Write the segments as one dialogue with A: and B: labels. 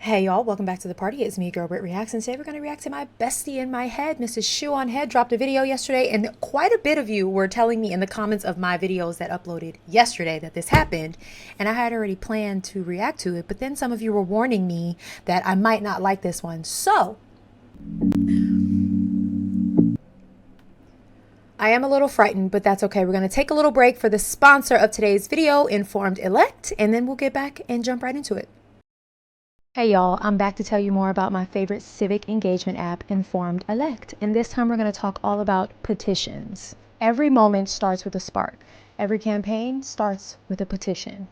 A: Hey y'all, welcome back to the party. It's me, Girl Britt Reacts, and today we're going to react to my bestie in my head. Mrs. SHOE0NHEAD dropped a video yesterday, and quite a bit of you were telling me in the comments of my videos that uploaded yesterday that this happened, and I had already planned to react to it, but then some of you were warning me that I might not like this one. So I am a little frightened, but that's okay. We're going to take a little break for the sponsor of today's video, Informed Elect, and then we'll get back and jump right into it. Hey y'all, I'm back to tell you more about my favorite civic engagement app, Informed Elect. And this time we're going to talk all about petitions. Every moment starts with a spark. Every campaign starts with a petition.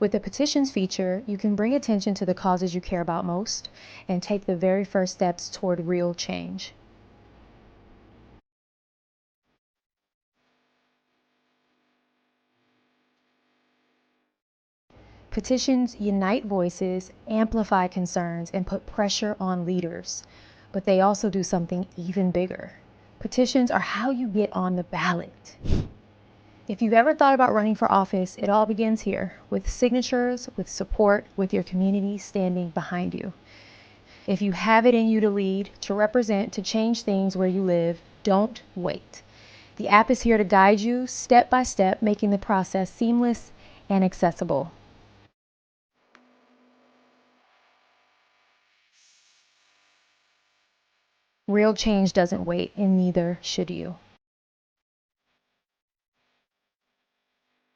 A: With the petitions feature, you can bring attention to the causes you care about most and take the very first steps toward real change. Petitions unite voices, amplify concerns, and put pressure on leaders. But they also do something even bigger. Petitions are how you get on the ballot. If you've ever thought about running for office, it all begins here, with signatures, with support, with your community standing behind you. If you have it in you to lead, to represent, to change things where you live, don't wait. The app is here to guide you step by step, making the process seamless and accessible. Real change doesn't wait, and neither should you.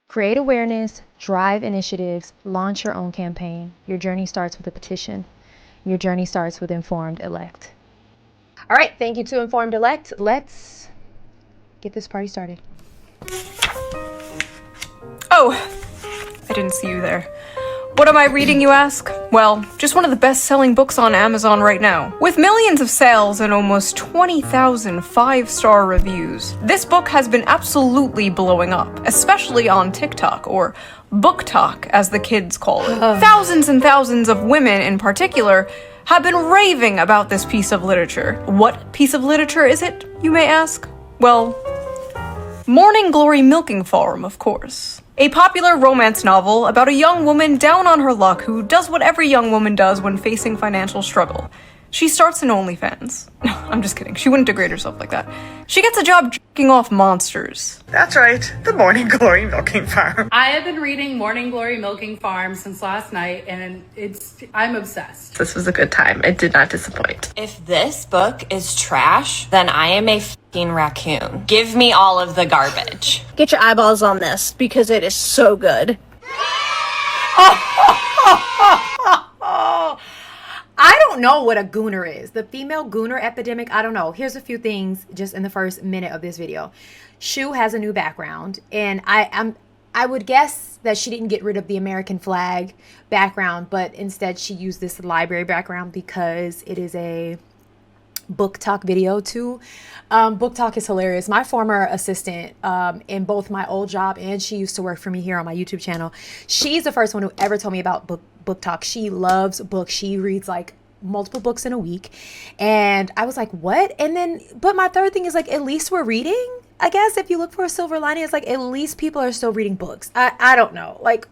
A: Create awareness, drive initiatives, launch your own campaign. Your journey starts with a petition. Your journey starts with Informed Elect. All right, thank you to Informed Elect. Let's get this party started.
B: Oh, I didn't see you there. What am I reading, you ask? Well, just one of the best-selling books on Amazon right now. With millions of sales and almost 20,000 five-star reviews, this book has been absolutely blowing up, especially on TikTok, or BookTok, as the kids call it. Thousands and thousands of women, in particular, have been raving about this piece of literature. What piece of literature is it, you may ask? Well, Morning Glory Milking Farm, of course. A popular romance novel about a young woman down on her luck who does what every young woman does when facing financial struggle. She starts an OnlyFans. No, I'm just kidding. She wouldn't degrade herself like that. She gets a job jerking off monsters.
C: That's right, the Morning Glory Milking Farm.
D: I have been reading Morning Glory Milking Farm since last night, and I'm obsessed.
E: This was a good time. It did not disappoint.
F: If this book is trash, then I am a fucking raccoon. Give me all of the garbage.
G: Get your eyeballs on this because it is so good.
A: I don't know what a gooner is. The female gooner epidemic, I don't know. Here's a few things just in the first minute of this video. Shu has a new background, and I would guess that she didn't get rid of the American flag background, but instead she used this library background because it is a BookTok video too. BookTok is hilarious. My former assistant in both my old job, and she used to work for me here on my YouTube channel, she's the first one who ever told me about BookTok. She loves books. She reads like multiple books in a week, and I was like, what? And then, but my third thing is like, at least we're reading. I guess if you look for a silver lining, it's like at least people are still reading books. I don't know, like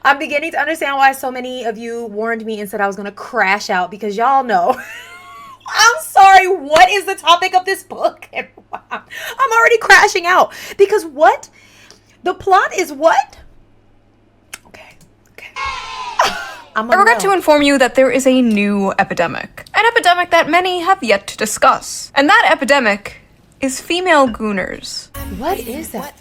A: I'm beginning to understand why so many of you warned me and said I was gonna crash out, because y'all know I'm sorry, what is the topic of this book? I'm already crashing out because what? The plot is what? Okay.
B: I regret to inform you that there is a new epidemic. An epidemic that many have yet to discuss. And that epidemic is female gooners.
A: What is that?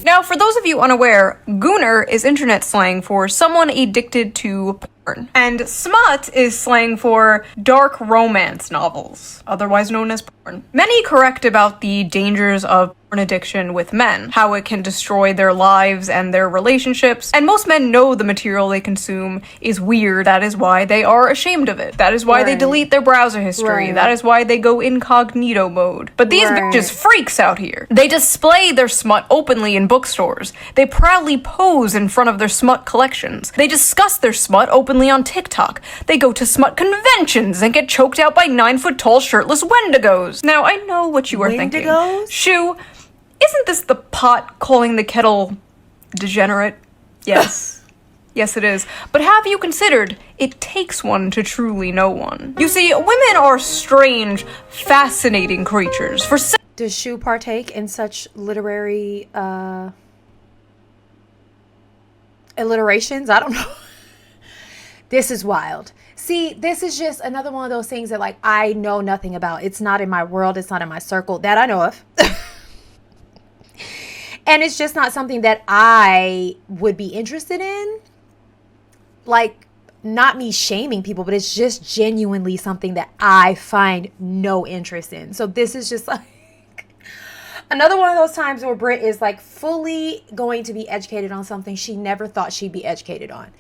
B: Now, for those of you unaware, gooner is internet slang for someone addicted to porn. And smut is slang for dark romance novels, otherwise known as porn. Many correct about the dangers of porn addiction with men, how it can destroy their lives and their relationships, and most men know the material they consume is weird. That is why they are ashamed of it. That is why they delete their browser history. That is why they go incognito mode. But these bitches freaks out here. They display their smut openly in bookstores. They proudly pose in front of their smut collections. They discuss their smut openly on TikTok. They go to smut conventions and get choked out by 9-foot-tall shirtless wendigos. Now, I know what you are thinking. Shu, isn't this the pot calling the kettle degenerate? Yes. Yes, it is. But have you considered it takes one to truly know one? You see, women are strange, fascinating creatures.
A: Does SHOE partake in such literary alliterations? I don't know. This is wild. See, this is just another one of those things that, like, I know nothing about. It's not in my world. It's not in my circle that I know of. And it's just not something that I would be interested in. Like, not me shaming people, but it's just genuinely something that I find no interest in. So this is just like another one of those times where Britt is like fully going to be educated on something she never thought she'd be educated on.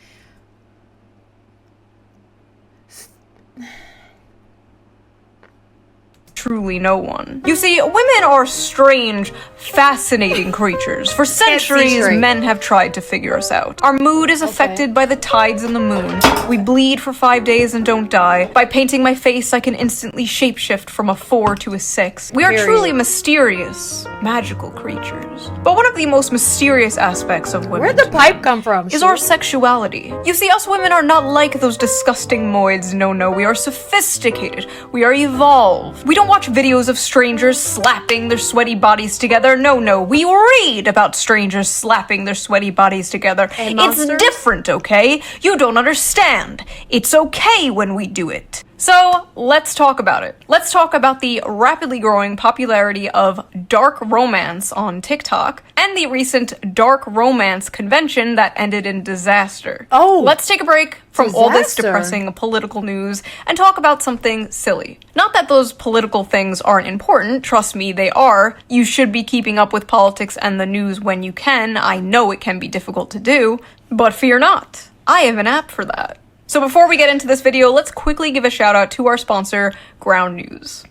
B: Truly no one. You see, women are strange, fascinating creatures. For centuries, men have tried to figure us out. Our mood is affected by the tides and the moon. We bleed for 5 days and don't die. By painting my face, I can instantly shapeshift from a 4 to a 6. We are truly mysterious, magical creatures. But one of the most mysterious aspects of women—
A: Where'd the pipe come from?
B: —is our sexuality. You see, us women are not like those disgusting moids. No, we are sophisticated. We are evolved. We don't watch videos of strangers slapping their sweaty bodies together. No, we read about strangers slapping their sweaty bodies together. It's different, okay? You don't understand. It's okay when we do it. So, let's talk about it. Let's talk about the rapidly growing popularity of dark romance on TikTok and the recent dark romance convention that ended in disaster.
A: Oh!
B: Let's take a break from all this depressing political news and talk about something silly. Not that those political things aren't important, trust me, they are. You should be keeping up with politics and the news when you can. I know it can be difficult to do, but fear not. I have an app for that. So before we get into this video, let's quickly give a shout out to our sponsor, Ground News.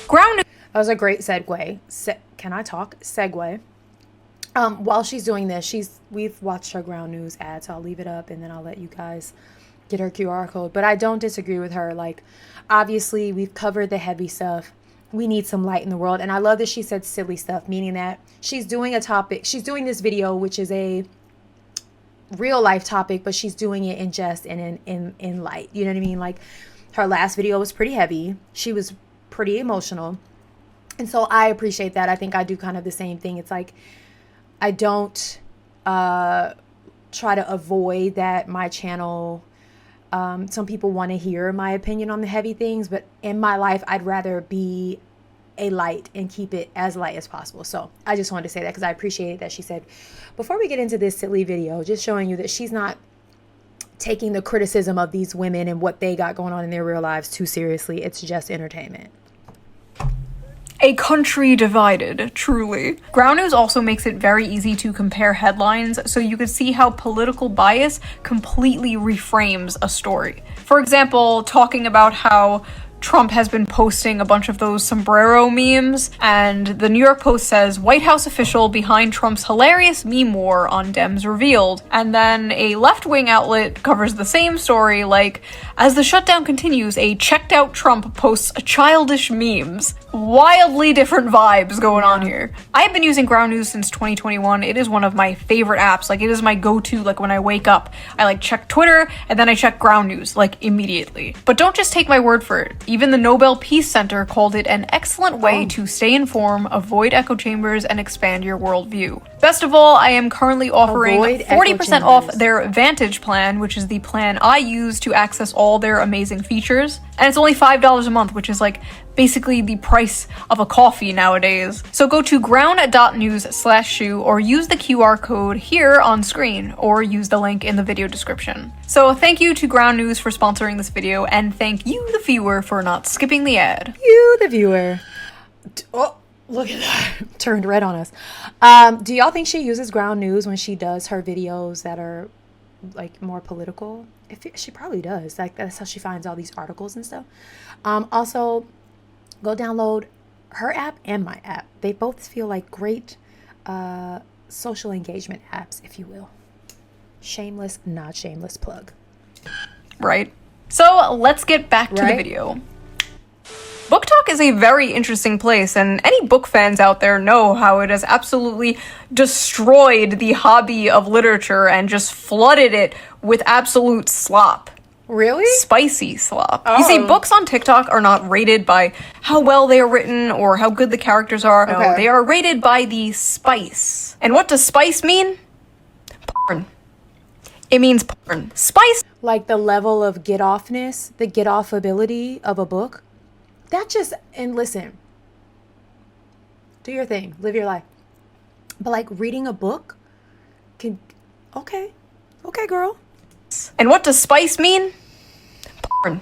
B: Ground News—
A: That was a great segue. Can I talk? Segue. While she's doing this, we've watched her Ground News ad, so I'll leave it up and then I'll let you guys get her QR code. But I don't disagree with her. Like, obviously, we've covered the heavy stuff. We need some light in the world. And I love that she said silly stuff, meaning that she's doing she's doing this video, which is a real life topic, but she's doing it in jest and in light. You know what I mean? Like, her last video was pretty heavy. She was pretty emotional. And so I appreciate that. I think I do kind of the same thing. It's like, I don't try to avoid that my channel, some people want to hear my opinion on the heavy things, but in my life, I'd rather be a light and keep it as light as possible. So I just wanted to say that because I appreciate that she said, before we get into this silly video, just showing you that she's not taking the criticism of these women and what they got going on in their real lives too seriously. It's just entertainment.
B: A country divided, truly. Ground News also makes it very easy to compare headlines, so you can see how political bias completely reframes a story. For example, talking about how Trump has been posting a bunch of those sombrero memes, and the New York Post says, White House official behind Trump's hilarious meme war on Dems revealed. And then a left-wing outlet covers the same story, like, as the shutdown continues, a checked-out Trump posts childish memes. Wildly different vibes going on here. I have been using Ground News since 2021. It is one of my favorite apps. Like, it is my go-to, like, when I wake up. I, like, check Twitter, and then I check Ground News, like, immediately. But don't just take my word for it. Even the Nobel Peace Center called it an excellent way to stay informed, avoid echo chambers, and expand your worldview. Best of all, I am currently offering 40% off their Vantage plan, which is the plan I use to access all their amazing features. And it's only $5 a month, which is like basically the price of a coffee nowadays. So go to ground.news/shoe or use the QR code here on screen or use the link in the video description. So thank you to Ground News for sponsoring this video, and thank you, the viewer, for not skipping the ad.
A: You, the viewer. Oh, look at that. Turned red on us. Do y'all think she uses Ground News when she does her videos that are like more political? She probably does. Like, that's how she finds all these articles and stuff. Also, go download her app and my app. They both feel like great social engagement apps, if you will. Shameless, not shameless plug.
B: Right. So let's get back to the video. Book Talk is a very interesting place, and any book fans out there know how it has absolutely destroyed the hobby of literature and just flooded it with absolute slop.
A: Really?
B: Spicy slop. You see, books on TikTok are not rated by how well they are written or how good the characters are. No, they are rated by the spice. And what does spice mean? Porn. It means porn. Spice.
A: Like the level of get offness, the get off ability of a book. That just, and listen, do your thing, live your life. But like reading a book can, okay, girl.
B: And what does spice mean? Porn.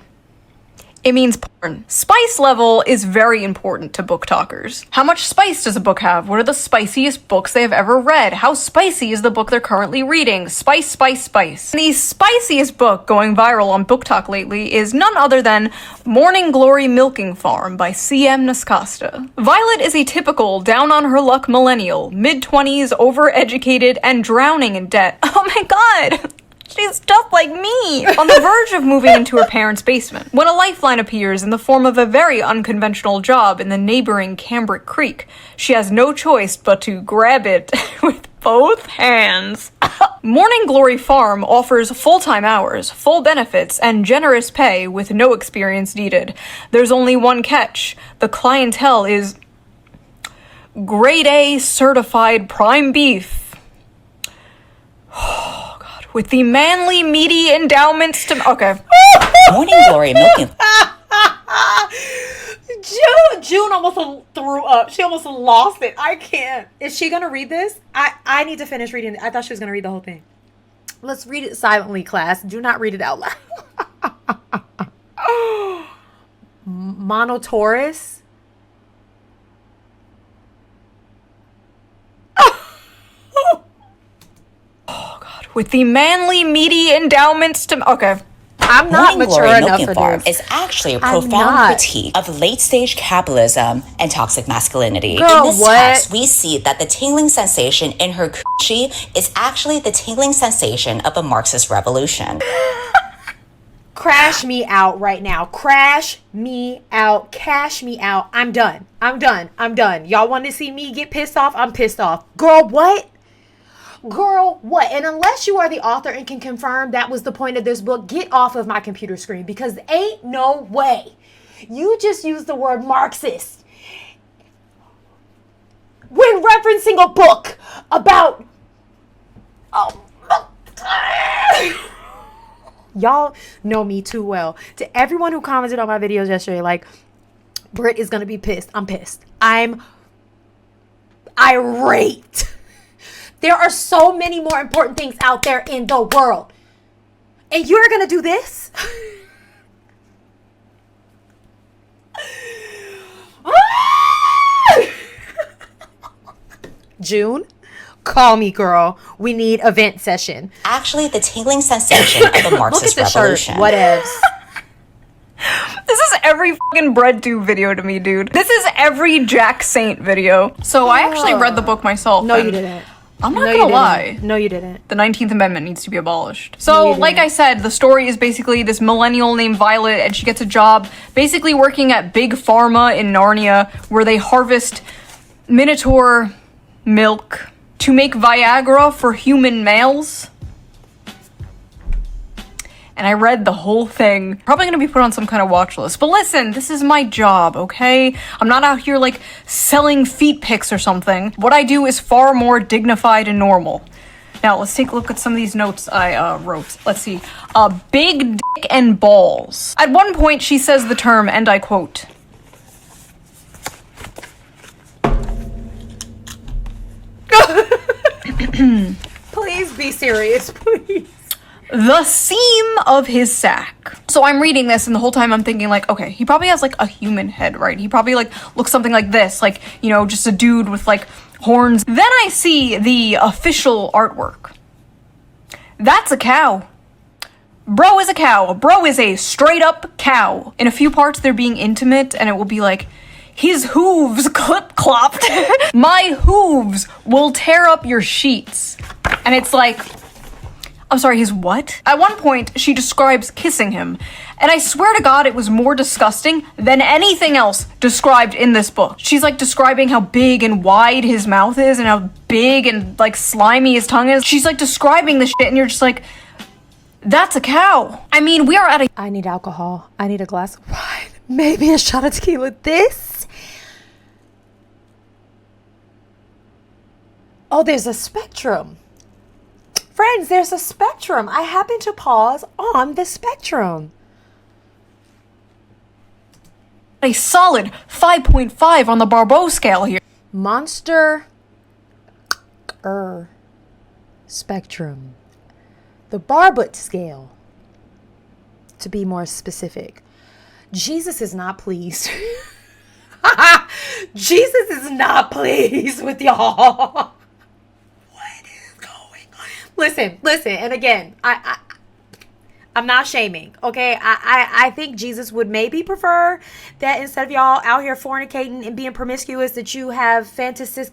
B: It means porn. Spice level is very important to book talkers. How much spice does a book have? What are the spiciest books they have ever read? How spicy is the book they're currently reading? Spice, spice, spice. The spiciest book going viral on Book Talk lately is none other than Morning Glory Milking Farm by C.M. Nascosta. Violet is a typical down-on-her-luck millennial, mid-20s, overeducated, and drowning in debt. Oh my god! She's just like me! On the verge of moving into her parents' basement, when a lifeline appears in the form of a very unconventional job in the neighboring Cambric Creek. She has no choice but to grab it with both hands. Morning Glory Farm offers full-time hours, full benefits, and generous pay with no experience needed. There's only one catch. The clientele is grade A certified prime beef. With the manly, meaty endowments to... Okay.
H: Morning Glory Milking.
A: June almost threw up. She almost lost it. I can't. Is she going to read this? I need to finish reading it. I thought she was going to read the whole thing. Let's read it silently, class. Do not read it out loud. Monotaurus.
B: With the manly, meaty endowments to... Okay.
A: I'm not
H: Morning
A: mature
H: Glory
A: enough
H: Milking
A: for
H: Farm
A: this.
H: is actually a
A: I'm
H: profound
A: not.
H: critique of late-stage capitalism and toxic masculinity.
A: Girl,
H: in this
A: what?
H: text, we see that the tingling sensation in her coochie is actually the tingling sensation of a Marxist revolution.
A: Crash me out right now. Crash me out. Cash me out. I'm done. Y'all want to see me get pissed off? I'm pissed off. Girl, what? Girl, what? And unless you are the author and can confirm that was the point of this book, get off of my computer screen, because ain't no way. You just used the word Marxist when referencing a book about... Y'all know me too well. To everyone who commented on my videos yesterday, like, Britt is going to be pissed. I'm pissed. I'm irate. There are so many more important things out there in the world. And you're going to do this? June, call me, girl. We need event session.
H: Actually, the tingling sensation of a Marxist
A: Look at the
H: revolution.
A: shirt. Whatevs.
B: This is every fucking breadtube video to me, dude. This is every Jack Saint video. So I actually read the book myself.
A: No,
B: and
A: you didn't.
B: I'm not
A: No, you
B: gonna
A: didn't.
B: lie.
A: No, you didn't.
B: The 19th Amendment needs to be abolished.
A: No,
B: So,
A: you
B: like
A: didn't.
B: I said, the story is basically this millennial named Violet, and she gets a job basically working at Big Pharma in Narnia, where they harvest Minotaur milk to make Viagra for human males. And I read the whole thing. Probably gonna be put on some kind of watch list. But listen, this is my job, okay? I'm not out here like selling feet pics or something. What I do is far more dignified and normal. Now, let's take a look at some of these notes I wrote. Let's see. Big dick and balls. At one point, she says the term, and I quote,
A: Please be serious, please.
B: the seam of his sack. So I'm reading this, and the whole time I'm thinking like, okay, he probably has like a human head, right? He probably like looks something like this, like, you know, just a dude with like horns. Then I see the official artwork. That's a cow. Bro is a cow. Bro is a straight up cow. In a few parts, they're being intimate, and it will be like, his hooves clip-clopped. My hooves will tear up your sheets. And it's like, I'm sorry, his what? At one point, she describes kissing him, and I swear to God it was more disgusting than anything else described in this book. She's like describing how big and wide his mouth is and how big and like slimy his tongue is. She's like describing the shit and you're just like, that's a cow. I mean, we are at a—
A: I need alcohol. I need a glass of wine. Maybe a shot of tequila. This? Oh, there's a spectrum. Friends, there's a spectrum. I happen to pause on the spectrum.
B: a solid 5.5 on the Barbeau scale here.
A: Monster spectrum. The Barbut scale, to be more specific. Jesus is not pleased. Jesus is not pleased with y'all. What is going on? Listen, and again, I'm not shaming, okay? I think Jesus would maybe prefer that instead of y'all out here fornicating and being promiscuous, that you have fantasies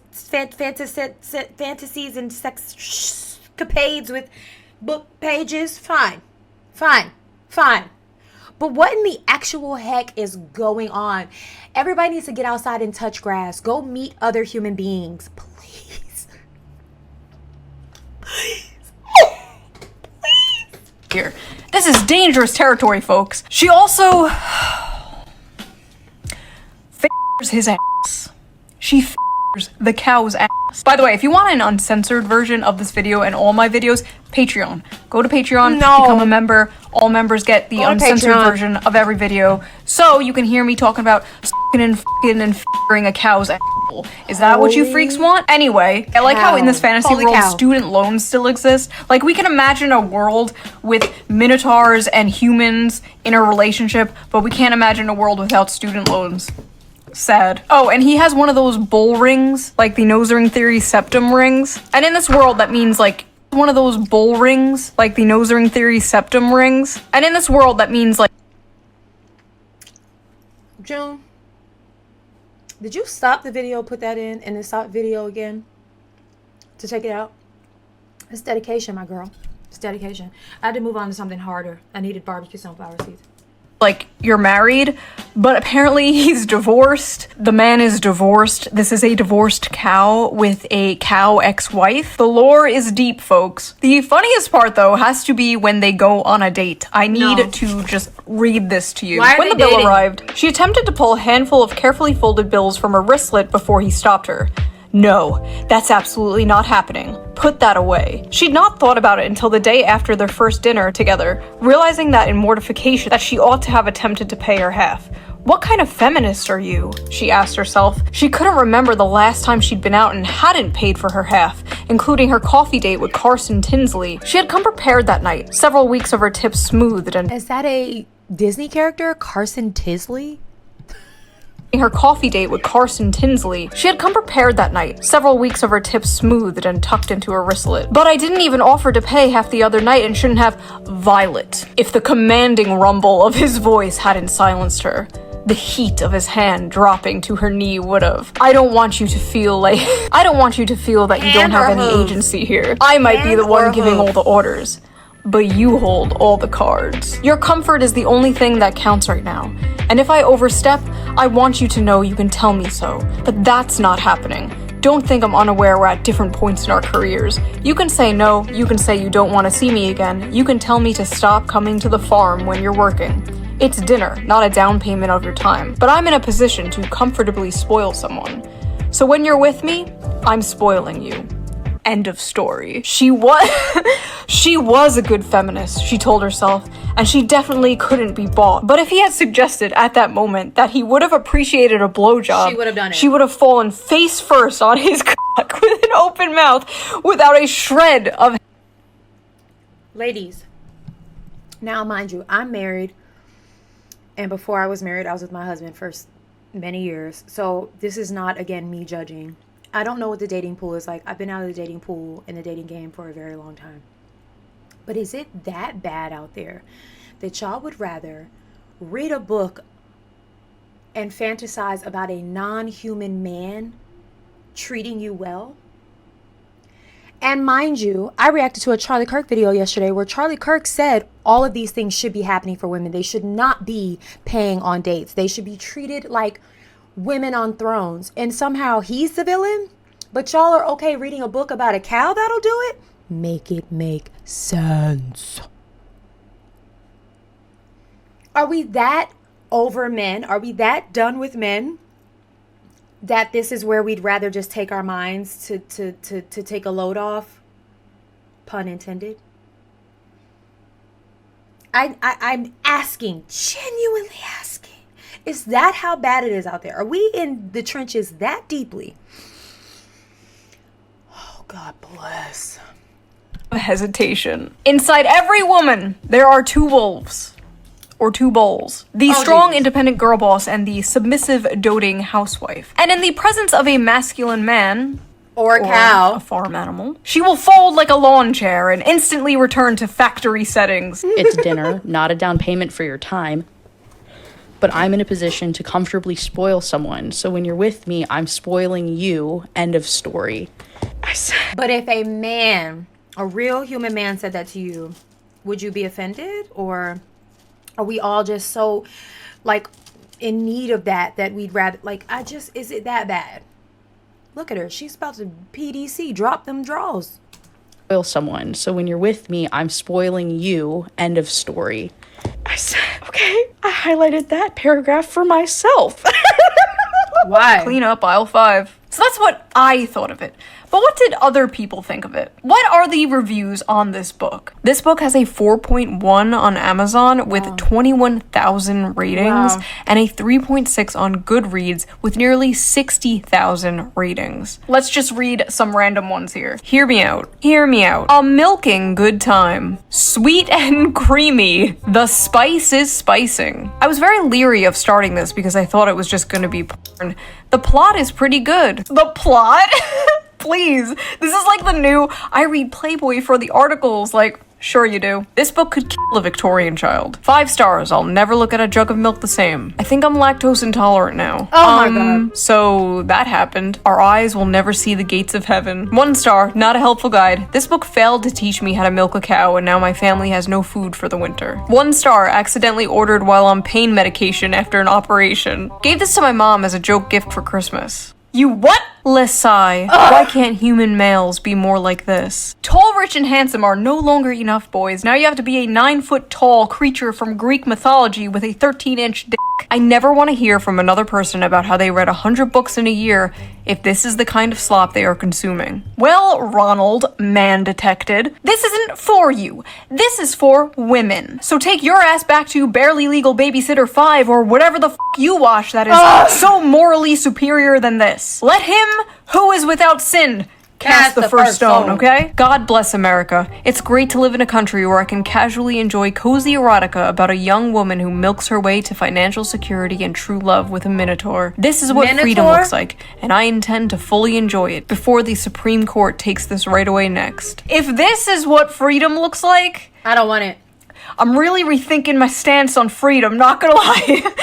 A: and sex capades with book pages. Fine. But what in the actual heck is going on? Everybody needs to get outside and touch grass. Go meet other human beings, please.
B: Here. This is dangerous territory, folks. She also f***ers his ass. She f***ers the cow's ass. By the way, if you want an uncensored version of this video and all my videos, Patreon. Go to Patreon, become a member. All members get the uncensored version of every video, so you can hear me talking about s***ing and f***ing and f***ing a cow's ass. Is that what you freaks want? Anyway, I like how in this fantasy world student loans still exist. Like, we can imagine a world with minotaurs and humans in a relationship, but we can't imagine a world without student loans. Sad. Oh, and he has one of those bull rings, like the nose ring theory septum rings. And in this world, that means like one of those bull rings, like the nose ring theory septum rings. And in this world, that means like—
A: June, did you stop the video, put that in, and then stop video again to take it out? It's dedication, my girl. It's dedication. I had to move on to something harder. I needed barbecue sunflower seeds.
B: like you're married, but apparently he's divorced. The man is divorced. This is a divorced cow with a cow ex-wife. The lore is deep, folks. The funniest part, though, has to be when they go on a date. I need to just read this to you. When the bill arrived, she attempted to pull a handful of carefully folded bills from her wristlet before he stopped her. No, that's absolutely not happening. Put that away. She'd not thought about it until the day after their first dinner together, realizing that in mortification that she ought to have attempted to pay her half. What kind of feminist are you? She asked herself. She couldn't remember the last time she'd been out and hadn't paid for her half, including her coffee date with Carson Tinsley. She had come prepared that night, several weeks of her tips smoothed and—
A: Is that a Disney character? Carson Tinsley?
B: Her coffee date with Carson Tinsley. She had come prepared that night, several weeks of her tips smoothed and tucked into her wristlet. But I didn't even offer to pay half the other night and shouldn't have— Violet. If the commanding rumble of his voice hadn't silenced her, the heat of his hand dropping to her knee would've. I don't want you to feel like— I don't want you to feel that you don't have any agency here. I might be the one giving all the orders, but you hold all the cards. Your comfort is the only thing that counts right now. And if I overstep, I want you to know you can tell me so. But that's not happening. Don't think I'm unaware we're at different points in our careers. You can say no, you can say you don't want to see me again, you can tell me to stop coming to the farm when you're working. It's dinner, not a down payment of your time. But I'm in a position to comfortably spoil someone. So when you're with me, I'm spoiling you. End of story. She was a good feminist, she told herself, and she definitely couldn't be bought. But if he had suggested at that moment that he would have appreciated a blowjob,
A: she would have done it.
B: She would have fallen face first on his cock with an open mouth without a shred of—
A: Ladies, now mind you, I'm married, and before I was married, I was with my husband for many years. So this is not, again, me judging. I don't know what the dating pool is like. I've been out of the dating pool in the dating game for a very long time. But is it that bad out there that y'all would rather read a book and fantasize about a non-human man treating you well And mind you, I reacted to a Charlie Kirk video yesterday where Charlie Kirk said all of these things should be happening for women. They should not be paying on dates. They should be treated like women on thrones. And somehow he's the villain, but y'all are okay reading a book about a cow that'll do it? Make it make sense. Are we that over men? Are we that done with men that this is where we'd rather just take our minds to take a load off? Pun intended. I'm asking, genuinely asking, is that how bad it is out there? Are we in the trenches that deeply? Oh, God bless.
B: Hesitation. Inside every woman, there are two wolves. Or two bowls. The strong, independent girl boss and the submissive, doting housewife. And in the presence of a masculine man,
A: or a cow,
B: a farm animal, she will fold like a lawn chair and instantly return to factory settings.
I: It's dinner, not a down payment for your time. But I'm in a position to comfortably spoil someone. So when you're with me, I'm spoiling you. End of story.
A: But if a man, a real human man said that to you, would you be offended? Or are we all just so, like, in need of that we'd rather, like, is it that bad? Look at her. She's about to PDC, drop them draws.
I: Spoil someone. So when you're with me, I'm spoiling you. End of story. I said, okay, I highlighted that paragraph for myself.
A: Why?
B: Clean up aisle 5. So that's what I thought of it. But what did other people think of it? What are the reviews on this book? This book has a 4.1 on Amazon with 21,000 ratings and a 3.6 on Goodreads with nearly 60,000 ratings. Let's just read some random ones here. Hear me out. Hear me out. A milking good time. Sweet and creamy. The spice is spicing. I was very leery of starting this because I thought it was just gonna be porn. The plot is pretty good. The plot? Please. This is like the new, I read Playboy for the articles, like, sure you do. This book could kill a Victorian child. 5 stars, I'll never look at a jug of milk the same. I think I'm lactose intolerant now.
A: Oh my God.
B: So that happened. Our eyes will never see the gates of heaven. 1 star, not a helpful guide. This book failed to teach me how to milk a cow and now my family has no food for the winter. 1 star, accidentally ordered while on pain medication after an operation. Gave this to my mom as a joke gift for Christmas. You what? Lesai. Why can't human males be more like this? Tall, rich, and handsome are no longer enough, boys. Now you have to be a 9-foot-tall creature from Greek mythology with a 13-inch dick. I never want to hear from another person about how they read 100 books in a year if this is the kind of slop they are consuming. Well, Ronald, man detected, this isn't for you. This is for women. So take your ass back to Barely Legal Babysitter 5 or whatever the f*** you watch that is so morally superior than this. Let him who is without sin cast the first stone, okay? God bless America. It's great to live in a country where I can casually enjoy cozy erotica about a young woman who milks her way to financial security and true love with a minotaur. This is what freedom looks like, and I intend to fully enjoy it before the Supreme Court takes this right away next. If this is what freedom looks like,
A: I don't want it.
B: I'm really rethinking my stance on freedom, not gonna lie.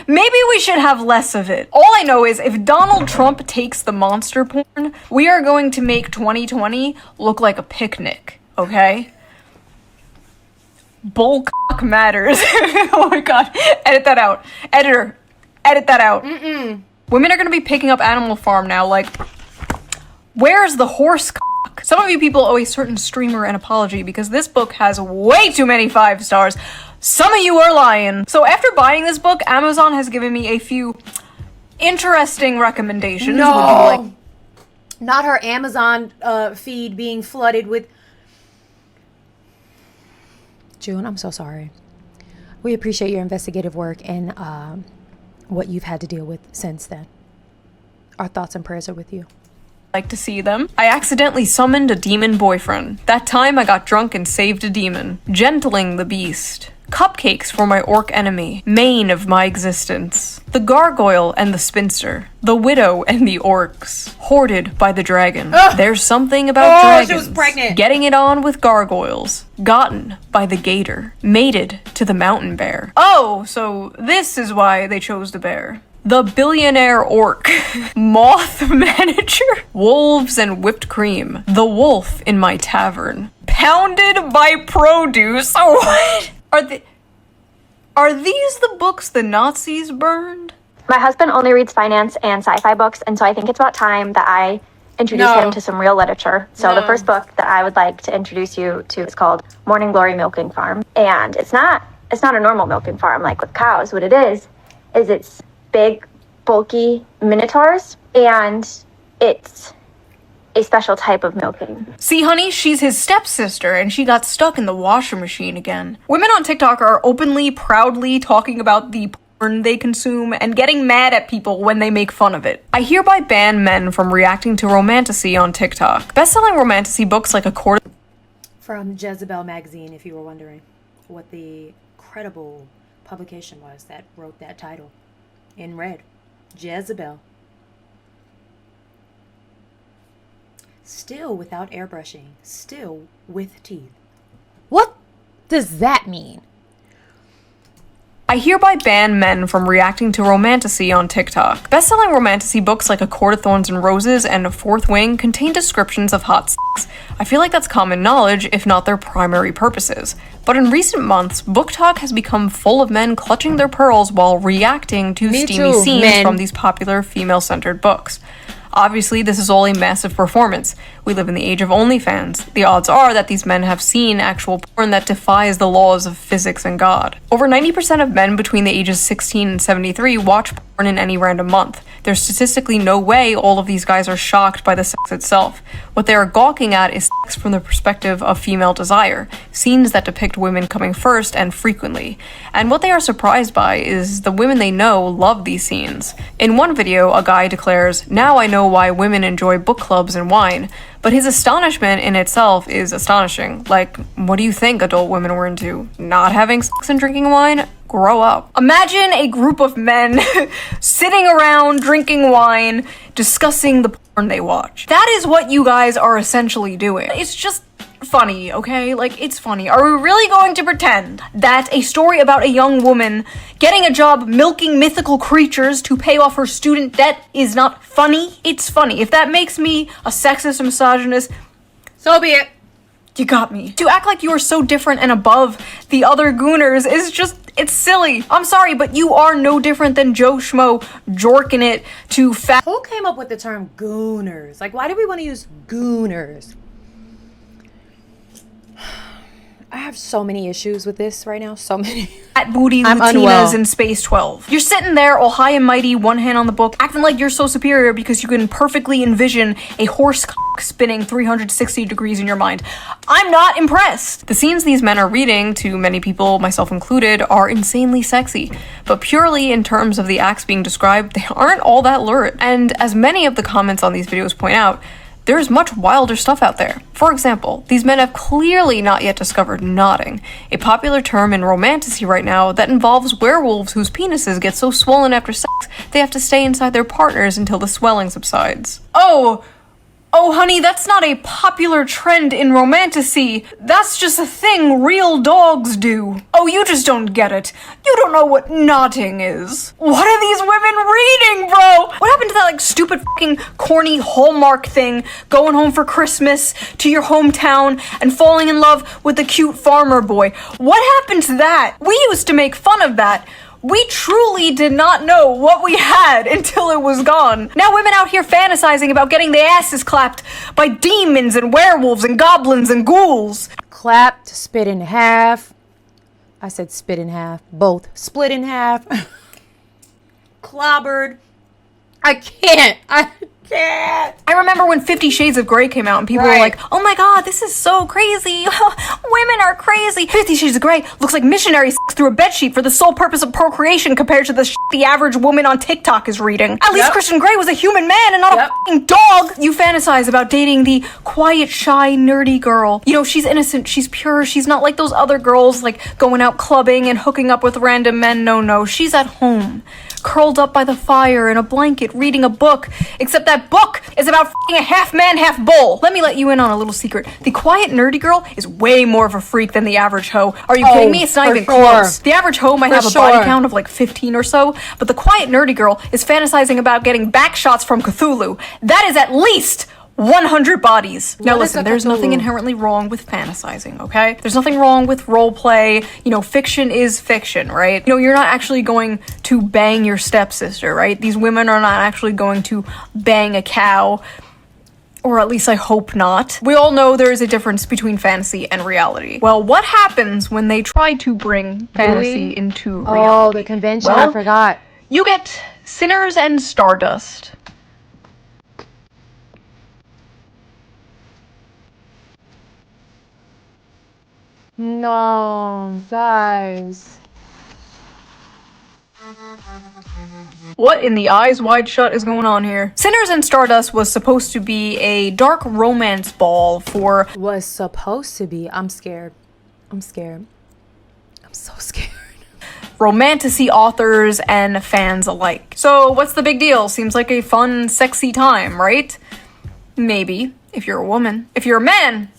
B: Maybe we should have less of it. All I know is if Donald Trump takes the monster porn, we are going to make 2020 look like a picnic, okay? Bullcock matters. Oh my god. Edit that out. Editor, edit that out. Women are gonna be picking up Animal Farm now, like, where's the horse cock? Some of you people owe a certain streamer an apology because this book has way too many 5 stars. Some of you are lying. So after buying this book, Amazon has given me a few interesting recommendations.
A: No, not her Amazon feed being flooded with. June, I'm so sorry. We appreciate your investigative work and what you've had to deal with since then. Our thoughts and prayers are with you.
B: Like to see them. I accidentally summoned a demon boyfriend. That time I got drunk and saved a demon. Gentling the beast. Cupcakes for my orc enemy. Mane of my existence. The gargoyle and the spinster. The widow and the orcs. Hoarded by the dragon. There's something about dragons.
A: She was pregnant.
B: Getting it on with gargoyles. Gotten by the gator. Mated to the mountain bear. Oh, so this is why they chose the bear. The Billionaire Orc, Moth Manager, Wolves and Whipped Cream, The Wolf in My Tavern, Pounded by Produce. Oh, what? Are these the books the Nazis burned?
J: My husband only reads finance and sci-fi books, and so I think it's about time that I introduce him to some real literature. So the first book that I would like to introduce you to is called Morning Glory Milking Farm. And it's not a normal milking farm like with cows. What it is it's big, bulky minotaurs, and it's a special type of milking.
B: See, honey, she's his stepsister, and she got stuck in the washer machine again. Women on TikTok are openly, proudly talking about the porn they consume and getting mad at people when they make fun of it. I hereby ban men from reacting to romantasy on TikTok. Best-selling romantasy books like A Court
A: From Jezebel magazine, if you were wondering what the credible publication was that wrote that title in red. Jezebel. Still without airbrushing. Still with teeth. What does that mean?
B: I hereby ban men from reacting to romantasy on TikTok. Best-selling romantasy books like A Court of Thorns and Roses and A Fourth Wing contain descriptions of hot sex. I feel like that's common knowledge, if not their primary purposes. But in recent months, book talk has become full of men clutching their pearls while reacting to steamy scenes from these popular female-centered books. Obviously, this is all a massive performance. We live in the age of OnlyFans. The odds are that these men have seen actual porn that defies the laws of physics and God. Over 90% of men between the ages 16 and 73 watch porn in any random month. There's statistically no way all of these guys are shocked by the sex itself. What they are gawking at is sex from the perspective of female desire, scenes that depict women coming first and frequently. And what they are surprised by is the women they know love these scenes. In one video, a guy declares, "Now I know why women enjoy book clubs and wine." But his astonishment in itself is astonishing. Like, what do you think adult women were into? Not having sex and drinking wine? Grow up. Imagine a group of men sitting around drinking wine, discussing the porn they watch. That is what you guys are essentially doing. It's just funny, okay? Like, it's funny. Are we really going to pretend that a story about a young woman getting a job milking mythical creatures to pay off her student debt is not funny? It's funny. If that makes me a sexist and misogynist,
A: so be it.
B: You got me. To act like you are so different and above the other Gooners is just, it's silly. I'm sorry, but you are no different than Joe Schmo jorking it to fat.
A: Who came up with the term Gooners? Like, why do we want to use Gooners? I have so many issues with this right now. So many.
B: Fat booty Latinas in Space 12. You're sitting there all high and mighty, one hand on the book, acting like you're so superior because you can perfectly envision a horse cock spinning 360 degrees in your mind. I'm not impressed. The scenes these men are reading, to many people, myself included, are insanely sexy. But purely in terms of the acts being described, they aren't all that lurid. And as many of the comments on these videos point out, there's much wilder stuff out there. For example, these men have clearly not yet discovered knotting, a popular term in romantasy right now that involves werewolves whose penises get so swollen after sex they have to stay inside their partners until the swelling subsides. Oh, honey, that's not a popular trend in romantasy. That's just a thing real dogs do. Oh, you just don't get it. You don't know what knotting is. What are these women reading, bro? What happened to that, like, stupid fucking corny Hallmark thing, going home for Christmas to your hometown and falling in love with the cute farmer boy? What happened to that? We used to make fun of that. We truly did not know what we had until it was gone. Now women out here fantasizing about getting their asses clapped by demons and werewolves and goblins and ghouls.
A: Clapped, spit in half. I said spit in half. Both. Split in half. Clobbered. I can't. I remember when 50 Shades of Grey came out and people were like, oh my god, this is so crazy. Women are crazy. 50 Shades of Grey looks like missionary sex through a bedsheet for the sole purpose of procreation compared to the shit the average woman on TikTok is reading. At least Christian Grey was a human man and not a fucking dog. You fantasize about dating the quiet, shy, nerdy girl. You know, she's innocent, she's pure, she's not like those other girls like going out clubbing and hooking up with random men. No, she's at home,
B: curled up by the fire in a blanket reading a book, except that book is about f***ing a half man, half bull. Let me let you in on a little secret. The quiet nerdy girl is way more of a freak than the average hoe. Are you kidding me? It's not even close. The average hoe might have a body count of like 15 or so, but the quiet nerdy girl is fantasizing about getting back shots from Cthulhu. That is at least 100 bodies. Now listen, there's nothing inherently wrong with fantasizing, okay? There's nothing wrong with role play. You know, fiction is fiction, right? You know, you're not actually going to bang your stepsister, right? These women are not actually going to bang a cow. Or at least I hope not. We all know there is a difference between fantasy and reality. Well, what happens when they try to bring fantasy into reality?
A: Oh, the convention, I forgot.
B: You get Sinners and Stardust.
A: No, guys.
B: What in the eyes wide shut is going on here? Sinners and Stardust was supposed to be a dark romance ball for...
A: Was supposed to be. I'm scared. I'm scared. I'm so scared.
B: Romantasy authors and fans alike. So what's the big deal? Seems like a fun, sexy time, right? Maybe, if you're a woman. If you're a man,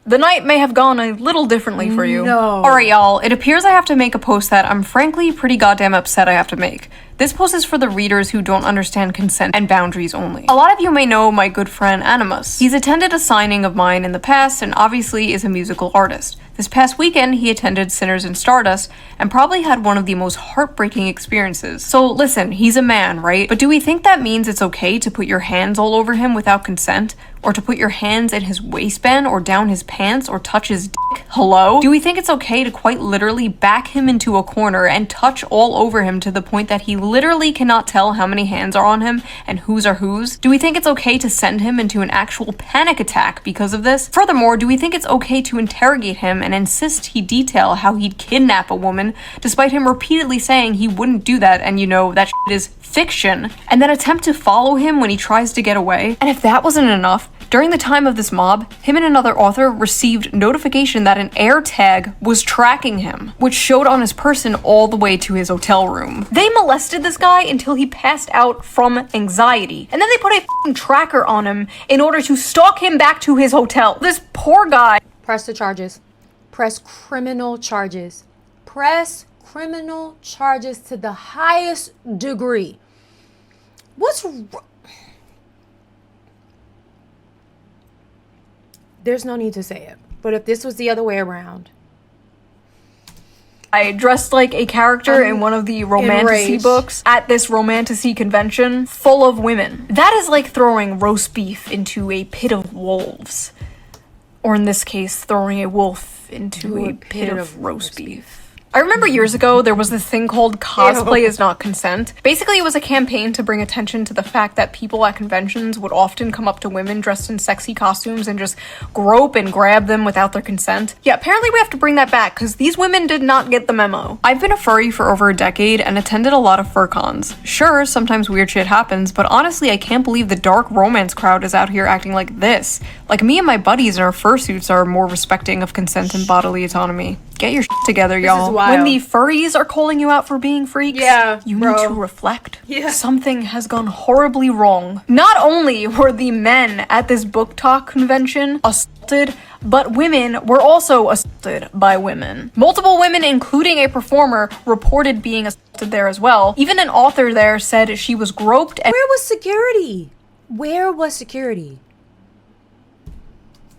B: the night may have gone a little differently for you.
A: No.
B: Alright, y'all, it appears I have to make a post that I'm frankly pretty goddamn upset I have to make. This post is for the readers who don't understand consent and boundaries only. A lot of you may know my good friend Animus. He's attended a signing of mine in the past and obviously is a musical artist. This past weekend, he attended Sinners and Stardust and probably had one of the most heartbreaking experiences. So listen, he's a man, right? But do we think that means it's okay to put your hands all over him without consent? Or to put your hands in his waistband or down his pants or touch his dick? Hello? Do we think it's okay to quite literally back him into a corner and touch all over him to the point that he literally cannot tell how many hands are on him and whose are whose? Do we think it's okay to send him into an actual panic attack because of this? Furthermore, do we think it's okay to interrogate him and insist he detail how he'd kidnap a woman despite him repeatedly saying he wouldn't do that and you know that shit is fiction, and then attempt to follow him when he tries to get away? And if that wasn't enough, during the time of this mob, him and another author received notification that an AirTag was tracking him, which showed on his person all the way to his hotel room. They molested this guy until he passed out from anxiety, and then they put a f***ing tracker on him in order to stalk him back to his hotel. This poor guy.
A: Press the charges. Press criminal charges. Press criminal charges to the highest degree. What's wrong? There's no need to say it. But if this was the other way around.
B: I dressed like a character in one of the romantasy books at this romantasy convention full of women. That is like throwing roast beef into a pit of wolves. Or in this case, throwing a wolf into a pit of roast beef. I remember years ago, there was this thing called cosplay is not consent. Basically, it was a campaign to bring attention to the fact that people at conventions would often come up to women dressed in sexy costumes and just grope and grab them without their consent. Yeah, apparently we have to bring that back because these women did not get the memo. I've been a furry for over a decade and attended a lot of fur cons. Sure, sometimes weird shit happens, but honestly, I can't believe the dark romance crowd is out here acting like this. Like me and my buddies in our fursuits are more respecting of consent and bodily autonomy. Get your shit together, y'all. When the furries are calling you out for being freaks, you need to reflect. Something has gone horribly wrong. Not only were the men at this book talk convention assaulted, but women were also assaulted by women. Multiple women, including a performer, reported being assaulted there as well. Even an author there said she was groped and—
A: Where was security? Where was security?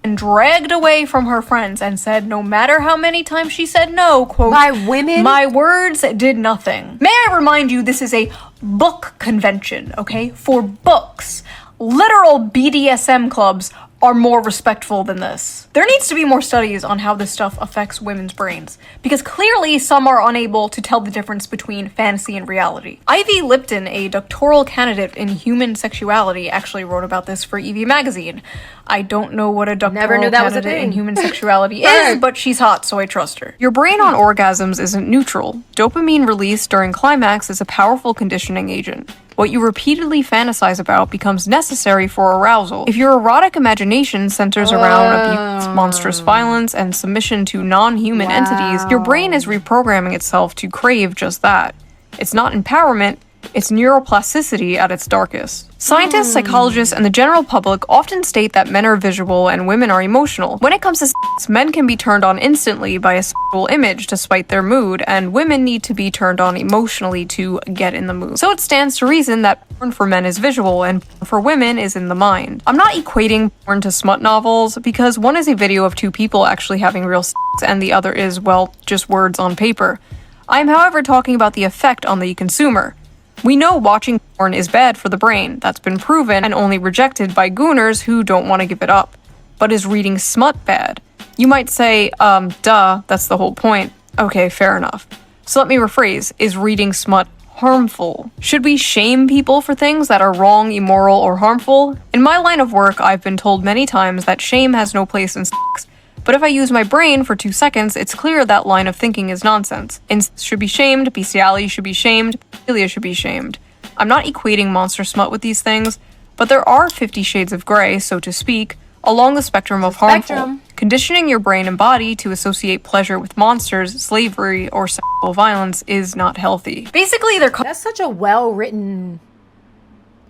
B: And dragged away from her friends and said no matter how many times she said no, quote,
A: by women,
B: my words did nothing. May I remind you, this is a book convention, okay? For books. Literal BDSM clubs are more respectful than this. There needs to be more studies on how this stuff affects women's brains, because clearly some are unable to tell the difference between fantasy and reality. Ivy Lipton, a doctoral candidate in human sexuality, actually wrote about this for Evie magazine. I don't know what a doctoral candidate in human sexuality is, but she's hot, so I trust her. Your brain on orgasms isn't neutral. Dopamine release during climax is a powerful conditioning agent. What you repeatedly fantasize about becomes necessary for arousal. If your erotic imagination centers around abuse, monstrous violence, and submission to non-human entities, your brain is reprogramming itself to crave just that. It's not empowerment, It's neuroplasticity at its darkest. Scientists, psychologists, and the general public often state that men are visual and women are emotional. When it comes to sex, men can be turned on instantly by a sexual image to spite their mood, and women need to be turned on emotionally to get in the mood. So it stands to reason that porn for men is visual and porn for women is in the mind. I'm not equating porn to smut novels, because one is a video of two people actually having real sex, and the other is, well, just words on paper. I am, however, talking about the effect on the consumer. We know watching porn is bad for the brain. That's been proven and only rejected by Gooners who don't want to give it up. But is reading smut bad? You might say, duh, that's the whole point. Okay, fair enough. So let me rephrase, is reading smut harmful? Should we shame people for things that are wrong, immoral, or harmful? In my line of work, I've been told many times that shame has no place in sex. But if I use my brain for 2 seconds, it's clear that line of thinking is nonsense. Incest should be shamed, bestiality should be shamed, pedophilia should be shamed. I'm not equating monster smut with these things, but there are 50 shades of gray, so to speak, along the spectrum of harmful. Conditioning your brain and body to associate pleasure with monsters, slavery, or sexual violence is not healthy. Basically,
A: That's such a well-written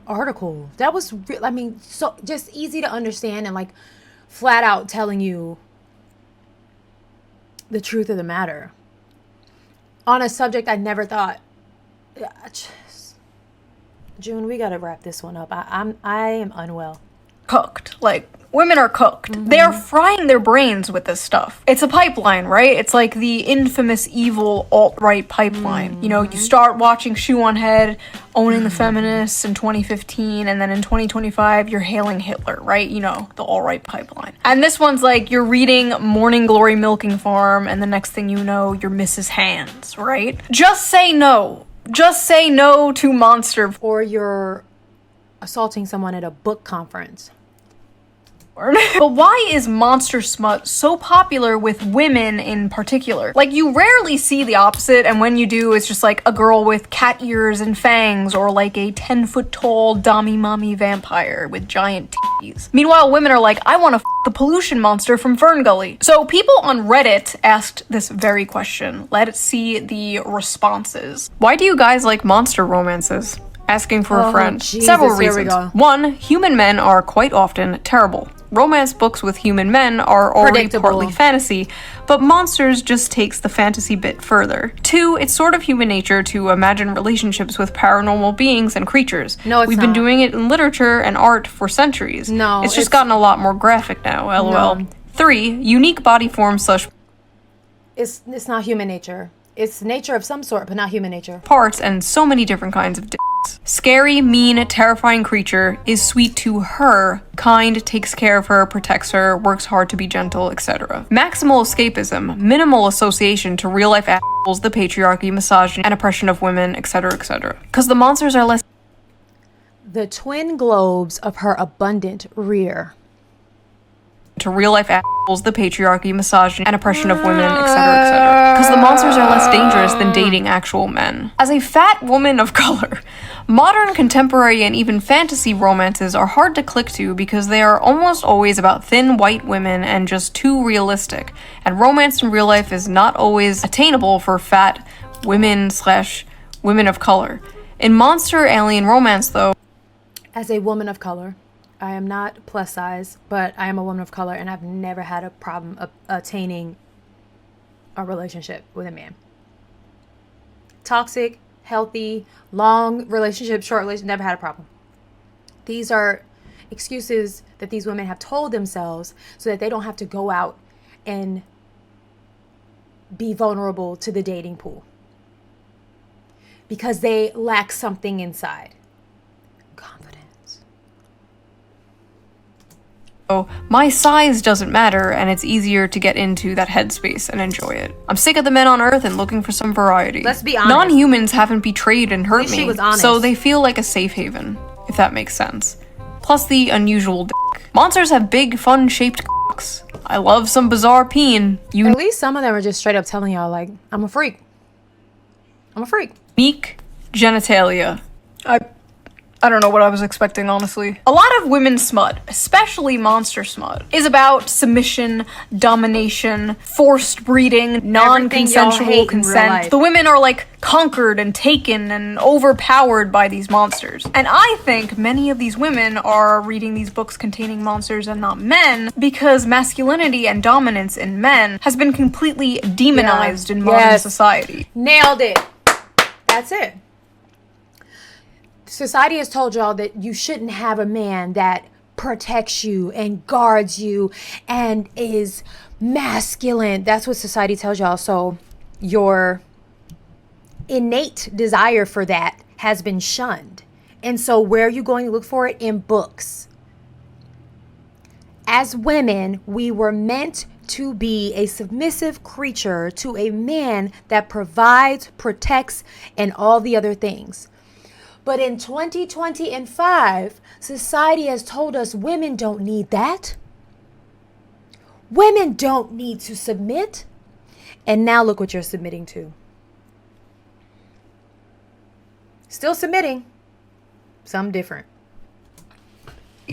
A: article. That was, so just easy to understand and flat out telling you the truth of the matter on a subject I never thought. June, we gotta wrap this one up. I am unwell.
B: Cooked. Women are cooked. They are frying their brains with this stuff. It's a pipeline, right? It's like the infamous evil alt-right pipeline. You know, you start watching SHOE0NHEAD, owning the feminists in 2015, and then in 2025, you're hailing Hitler, right? You know, the alt-right pipeline. And this one's you're reading Morning Glory Milking Farm, and the next thing you know, you're Mrs. Hands, right? Just say no. Just say no to monster.
A: Or you're assaulting someone at a book conference.
B: But why is monster smut so popular with women in particular? You rarely see the opposite, and when you do, it's just a girl with cat ears and fangs, or a 10-foot tall dommy mommy vampire with giant titties. Meanwhile, women are I want to f the pollution monster from Fern Gully. So people on Reddit asked this very question. Let's see the responses. Why do you guys like monster romances? Asking for a friend.
A: Jesus,
B: Several
A: here we
B: reasons.
A: go.
B: 1, human men are quite often terrible. Romance books with human men are already partly fantasy, but monsters just takes the fantasy bit further. 2, it's sort of human nature to imagine relationships with paranormal beings and creatures.
A: No, it's
B: We've been doing it in literature and art for centuries.
A: No,
B: it's just gotten a lot more graphic now, lol.
A: No.
B: 3, unique body forms
A: It's not human nature. It's nature of some sort, but not human nature.
B: parts and so many different kinds of dicks. Scary, mean, terrifying creature is sweet to her, kind, takes care of her, protects her, works hard to be gentle, etc. Maximal escapism, minimal association to real-life assholes, the patriarchy, misogyny, and oppression of women, etc., etc. Because the monsters are less
A: The twin globes of her abundant rear.
B: to real-life assholes, the patriarchy, misogyny, and oppression of women, etc., etc. Because the monsters are less dangerous than dating actual men. As a fat woman of color, modern, contemporary, and even fantasy romances are hard to click to because they are almost always about thin white women and just too realistic, and romance in real life is not always attainable for fat women/women of color. In monster alien romance, though,
A: As a woman of color, I am not plus size, but I am a woman of color, and I've never had a problem attaining a relationship with a man. Toxic, healthy, long relationship, short relationship, never had a problem. These are excuses that these women have told themselves so that they don't have to go out and be vulnerable to the dating pool because they lack something inside. Confidence.
B: my size doesn't matter, and it's easier to get into that headspace and enjoy it. I'm sick of the men on Earth and looking for some variety.
A: Let's be honest.
B: Non-humans haven't betrayed and hurt
A: She
B: me,
A: was honest.
B: so they feel like a safe haven, if that makes sense. Plus the unusual dick. Monsters have big, fun-shaped cocks. I love some bizarre peen.
A: At least some of them are just straight up telling y'all, I'm a freak. I'm a freak.
B: Unique genitalia. I don't know what I was expecting, honestly. A lot of women's smut, especially monster smut, is about submission, domination, forced breeding, non-consensual consent. The women are like conquered and taken and overpowered by these monsters. And I think many of these women are reading these books containing monsters and not men because masculinity and dominance in men has been completely demonized in modern society.
A: Nailed it. That's it. Society has told y'all that you shouldn't have a man that protects you and guards you and is masculine. That's what society tells y'all. So your innate desire for that has been shunned. And so where are you going to look for it? In books. As women, we were meant to be a submissive creature to a man that provides, protects, and all the other things. But in 2025, society has told us women don't need that. Women don't need to submit. And now look what you're submitting to. Still submitting. Some different.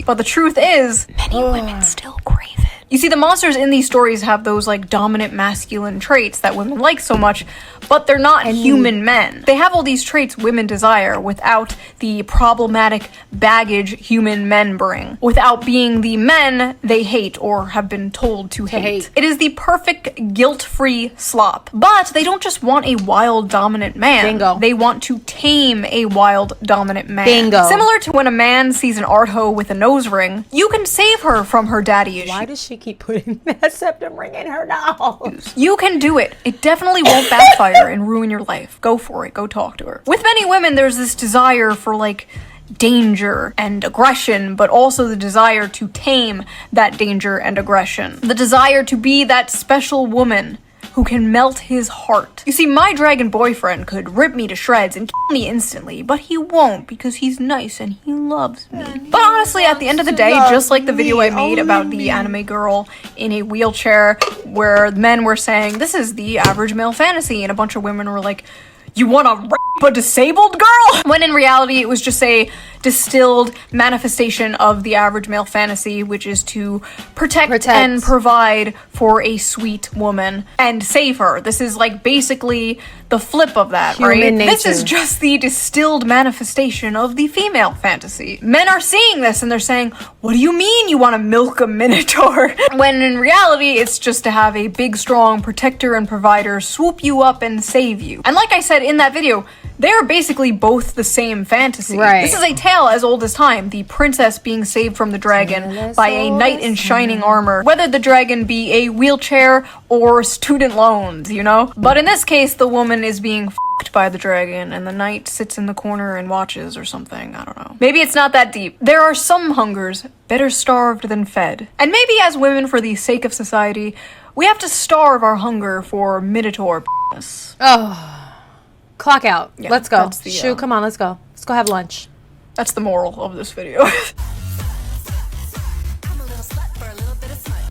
B: But the truth is, many women still crave it. You see, the monsters in these stories have those like dominant masculine traits that women like so much, but they're not human men. They have all these traits women desire without the problematic baggage human men bring, without being the men they hate or have been told to hate. It is the perfect guilt-free slop. But they don't just want a wild dominant man.
A: Bingo.
B: They want to tame a wild dominant man.
A: Bingo.
B: Similar to when a man sees an art hoe with a nose ring, you can save her from her daddy issues.
A: Why does she keep putting that septum ring in her nose?
B: You can do it. It definitely won't backfire and ruin your life. Go for it. Go talk to her. With many women, there's this desire for like danger and aggression, but also the desire to tame that danger and aggression. The desire to be that special woman who can melt his heart. You see, my dragon boyfriend could rip me to shreds and kill me instantly, but he won't because he's nice and he loves me. But honestly, at the end of the day, just like the video I made about the anime girl in a wheelchair where men were saying, this is the average male fantasy, and a bunch of women were like, you want to rape a disabled girl? When in reality, it was just a distilled manifestation of the average male fantasy, which is to protect and provide for a sweet woman and save her. This is like basically the flip of that, right? This is just the distilled manifestation of the female fantasy. Men are seeing this and they're saying, what do you mean you want to milk a minotaur? When in reality, it's just to have a big, strong protector and provider swoop you up and save you. And like I said in that video, they're basically both the same fantasy.
A: Right.
B: This is a tale as old as time, the princess being saved from the dragon by a knight in shining armor, whether the dragon be a wheelchair or student loans, you know? But in this case, the woman is being f***ed by the dragon and the knight sits in the corner and watches or something, I don't know. Maybe it's not that deep. There are some hungers better starved than fed. And maybe as women, for the sake of society, we have to starve our hunger for minotaur p***ness.
A: Oh. Clock out.
B: Yeah,
A: let's go.
B: the,
A: Shoo, come on, let's go. Let's go have lunch.
B: That's the moral of this video.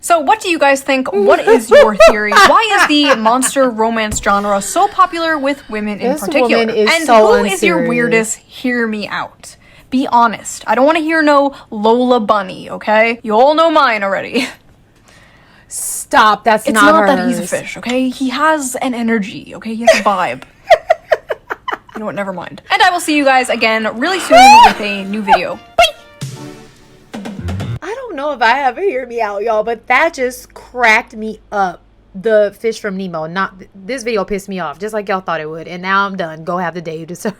B: So what do you guys think? What is your theory? Why is the monster romance genre so popular with women in particular?
A: Woman is
B: and
A: so
B: who is your weirdest? Hear me out. Be honest. I don't want to hear no Lola Bunny, okay? You all know mine already.
A: Stop, that's
B: it's
A: not
B: that he's a fish, okay? He has an energy, okay? He has a vibe. You know what, never mind. And I will see you guys again really soon with a new video. Bye!
A: I don't know if I ever hear me out, y'all, but that just cracked me up. The fish from Nemo. This video pissed me off, just like y'all thought it would. And now I'm done. Go have the day you deserve.